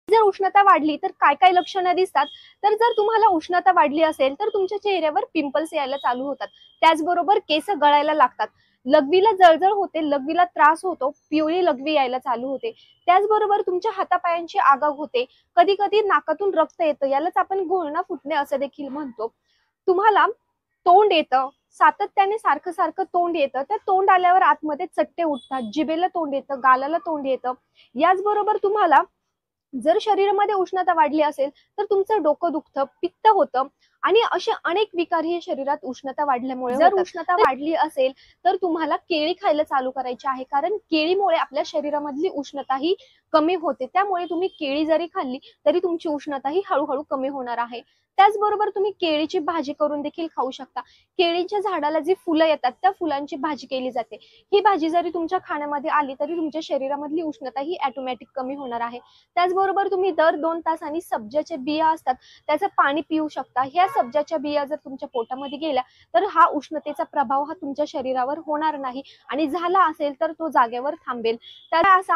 जर उष्णता वाढली तर काय काय लक्षणं दिसतात, तर जर तुम्हाला उष्णता वाढली असेल तर तुमच्या चेहऱ्यावर पिंपल्स यायला चालू होतात. त्याचबरोबर केस गळायला लागतात, लघवीला जळजळ होते, लघवीला त्रास होतो, पिवळी लघवी यायला चालू होते. त्याचबरोबर तुमच्या हातापायांची आग होते, कधी कधी नाकातून रक्त येतं, यालाच आपण गुळणा फुटणे असं देखील म्हणतो. तुम्हाला तोंड येतं, सातत्याने सारखं सारखं तोंड येतं, त्या तोंड आल्यावर आतमध्ये चट्टे उठतात, जिभेला तोंड येतं, गालाला तोंड येतं. याचबरोबर तुम्हाला जर शरीरामध्ये उष्णता वाढली असेल तर तुमचं डोकं दुखतं, पित्त होतं आणि असे अनेक विकार हे शरीरात उष्णता वाढल्यामुळे जर उष्णता वाढली असेल तर तुम्हाला केळी खायला चालू करायची आहे, कारण केळीमुळे आपल्या शरीरामधली उष्णता ही कमी होते. त्यामुळे तुम्ही केळी जरी खाल्ली तरी तुमची उष्णता ही हळूहळू कमी होणार आहे. त्याचबरोबर तुम्ही केळीची भाजी करून देखील खाऊ शकता. केळीच्या झाडाला जी फुलं येतात त्या फुलांची भाजी केली जाते. ही भाजी जरी तुमच्या खाण्यामध्ये आली तरी तुमच्या शरीरामधली उष्णता ही ऑटोमॅटिक कमी होणार आहे. त्याचबरोबर तुम्ही दर 2 तासांनी सब्जाच्या बिया असतात त्याचं पाणी पिऊ शकता. ह्या सब्जाच्या बिया जर तुमच्या पोटामध्ये गेल्या तर हा उष्णतेचा प्रभाव हा तुमच्या शरीरावर होणार नाही आणि झाला असेल तर तो जागेवर थांबेल. तर असा